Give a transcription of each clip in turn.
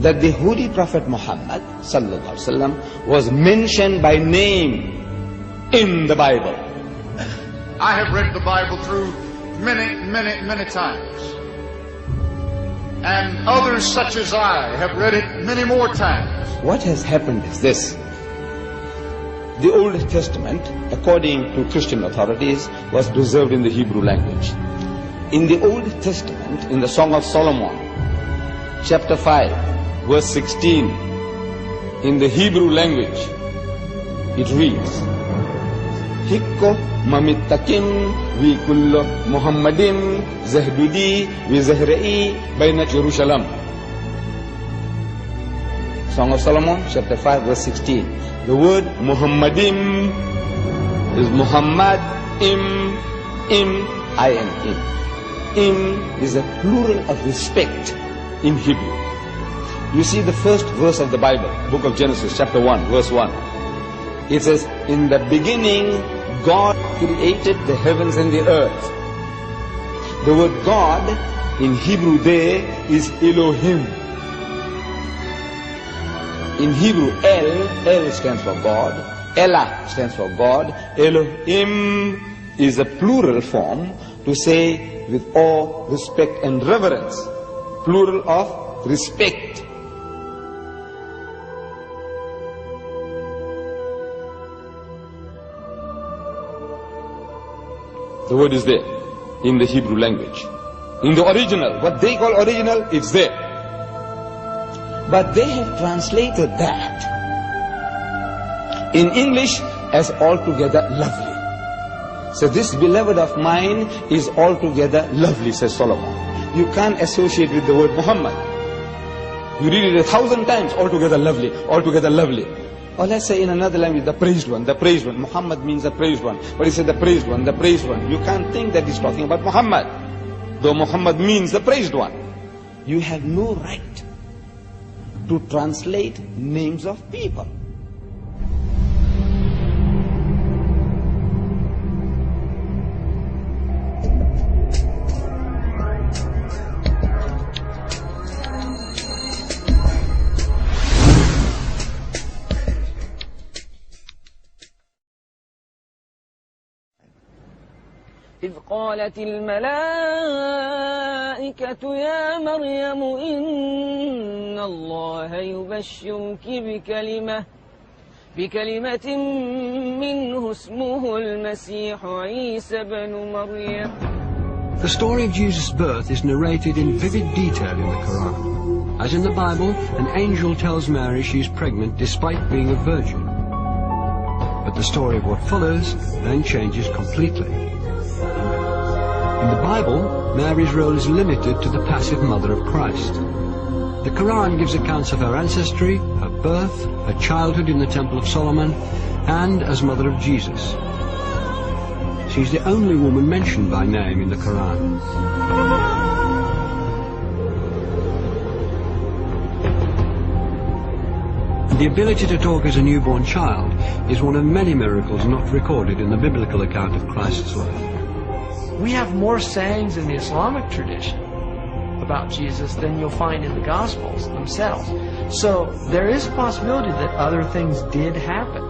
that the holy prophet Muhammad sallallahu alaihi wasallam was mentioned by name in the Bible. I have read the Bible through many times. And others such as I have read it many more times. What has happened is this. The Old Testament, according to Christian authorities, was preserved in the Hebrew language. In the Old Testament, in the Song of Solomon, chapter 5, verse 16, in the Hebrew language, it reads, Hikko mamittakin vi kullo Muhammadin zahdudi vi zahra'i bayna Jerusalem. Song of Solomon, chapter 5, verse 16. The word Muhammadim is Muhammad, im, I-N-im. Im is a plural of respect in Hebrew. You see the first verse of the Bible, book of Genesis, chapter 1, verse 1. It says, in the beginning, God created the heavens and the earth. The word God in Hebrew there is Elohim. In Hebrew, El stands for God, Elah stands for God, Elohim is a plural form to say with awe, respect and reverence. Plural of respect. The word is there in the Hebrew language. In the original, what they call original, it's there. But they have translated that in English as altogether lovely. So this beloved of mine is altogether lovely, says Solomon. You can't associate with the word Muhammad. You read it 1,000 times, altogether lovely, altogether lovely. Or let's say in another language, the praised one, the praised one. Muhammad means the praised one. But he said the praised one, the praised one. You can't think that he's talking about Muhammad, though Muhammad means the praised one. You have no right to translate names of people. إذ قالت الملائكة يا مريم إن الله يبشرك بكلمة منه اسمه المسيح عيسى بن مريم. The story of Jesus' birth is narrated in vivid detail in the Quran. As in the Bible, an angel tells Mary she is pregnant despite being a virgin. But the story of what follows then changes completely. In the Bible, Mary's role is limited to the passive mother of Christ. The Quran gives accounts of her ancestry, her birth, her childhood in the Temple of Solomon, and as mother of Jesus. She's the only woman mentioned by name in the Quran. The ability to talk as a newborn child is one of many miracles not recorded in the biblical account of Christ's life. We have more sayings in the Islamic tradition about Jesus than you'll find in the Gospels themselves. So there is a possibility that other things did happen.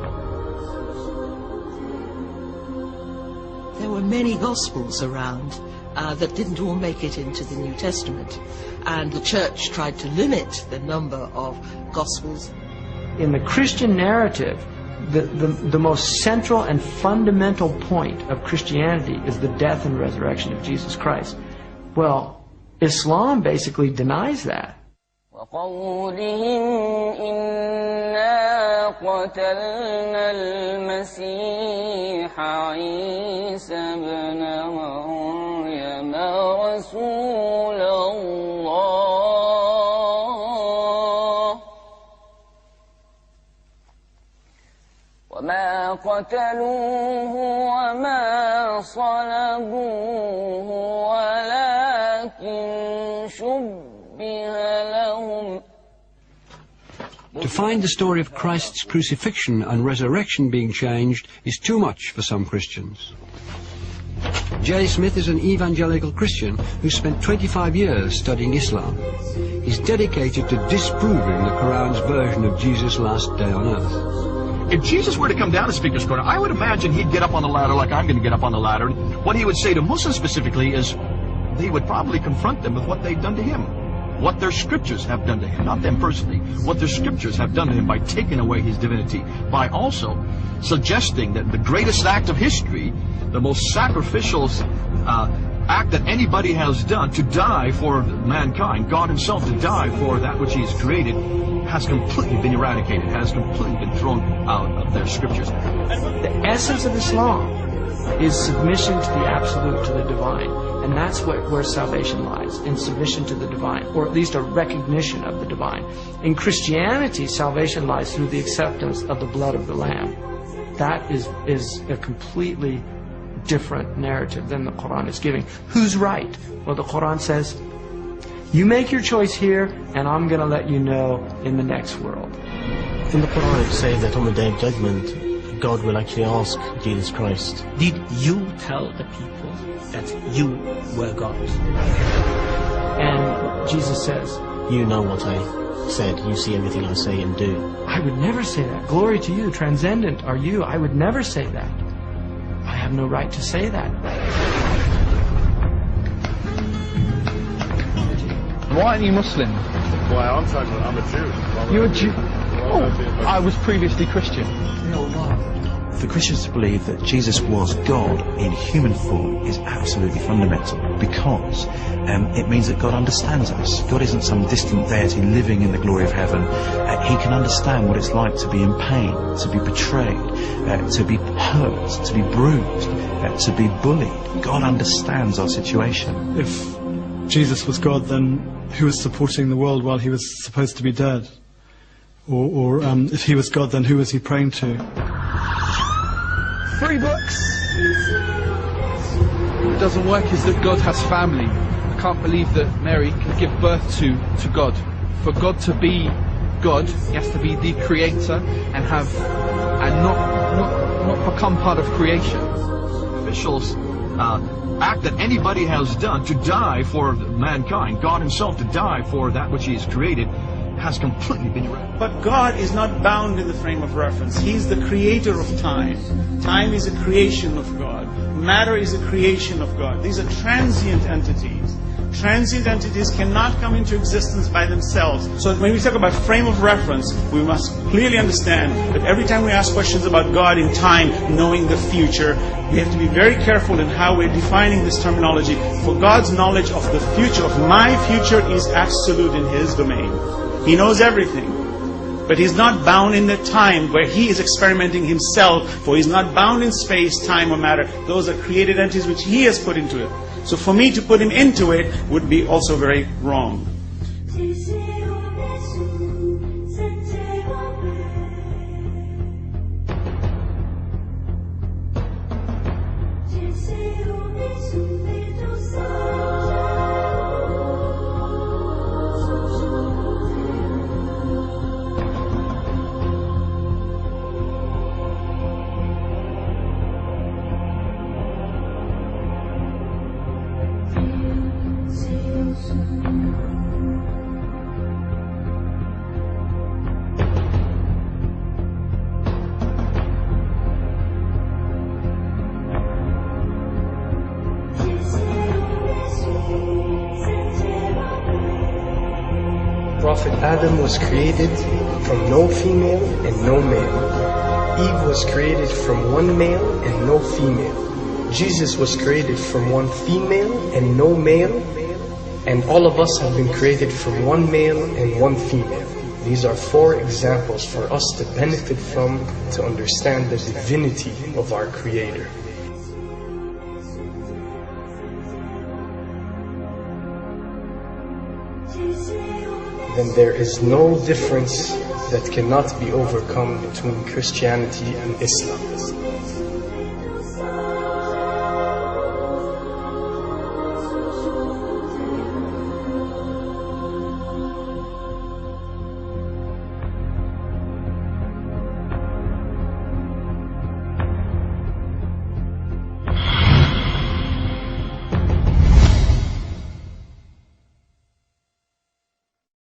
There were many Gospels around that didn't all make it into the New Testament. And the Church tried to limit the number of Gospels. In the Christian narrative, the most central and fundamental point of Christianity is the death and resurrection of Jesus Christ. Well, Islam basically denies that. وقولهم إنا قتلنا المسيح عيسى بن مريم رسول الله وما قتلوه وما صلبوه ولكن شبه لهم. To find the story of Christ's crucifixion and resurrection being changed is too much for some Christians. J. Smith is an evangelical Christian who spent 25 years studying Islam. He's dedicated to disproving the Quran's version of Jesus' last day on earth. If Jesus were to come down to Speaker's Corner, I would imagine he'd get up on the ladder like I'm going to get up on the ladder. And what he would say to Muslims specifically is he would probably confront them with what they've done to him. What their scriptures have done to him, not them personally, what their scriptures have done to him by taking away his divinity, by also suggesting that the greatest act of history, the most sacrificial act that anybody has done, to die for mankind, God himself to die for that which he has created, has completely been eradicated, has completely been thrown out of their scriptures. The essence of Islam is submission to the absolute, to the divine. And that's where salvation lies, in submission to the divine, or at least a recognition of the divine. In Christianity, salvation lies through the acceptance of the blood of the Lamb. That is a completely different narrative than the Quran is giving. Who's right? Well, the Quran says, you make your choice here, and I'm going to let you know in the next world. In the Quran it says that on the Day of Judgment, God will actually ask Jesus Christ, did you tell the people that you were God? And Jesus says, you know what I said, you see everything I say and do. I would never say that. Glory to you, transcendent are you. I would never say that. I have no right to say that. Why aren't you Muslim? Why, I'm a Jew. You're a Jew? Oh, I was previously Christian. No law. For Christians to believe that Jesus was God in human form is absolutely fundamental, because it means that God understands us. God isn't some distant deity living in the glory of heaven. He can understand what it's like to be in pain, to be betrayed, to be hurt, to be bruised, to be bullied. God understands our situation. If Jesus was God, then who was supporting the world while he was supposed to be dead? Or if he was God, then who was he praying to? 3 books. What doesn't work is that God has family. I can't believe that Mary can give birth to God. For God to be God, he has to be the creator and not become part of creation. Officials act that anybody has done to die for mankind, God himself to die for that which he has created, has completely been eradicated. But God is not bound in the frame of reference. He's the creator of time. Time is a creation of God. Matter is a creation of God. These are transient entities. Transient entities cannot come into existence by themselves. So when we talk about frame of reference, we must clearly understand that every time we ask questions about God in time, knowing the future, we have to be very careful in how we're defining this terminology. For God's knowledge of the future, of my future, is absolute in His domain. He knows everything. But He's not bound in the time where He is experimenting Himself, for He's not bound in space, time, or matter. Those are created entities which He has put into it. So for me to put Him into it would be also very wrong. Prophet Adam was created from no female and no male. Eve was created from one male and no female. Jesus was created from one female and no male. And all of us have been created from one male and one female. These are 4 examples for us to benefit from, to understand the divinity of our Creator. Then there is no difference that cannot be overcome between Christianity and Islam.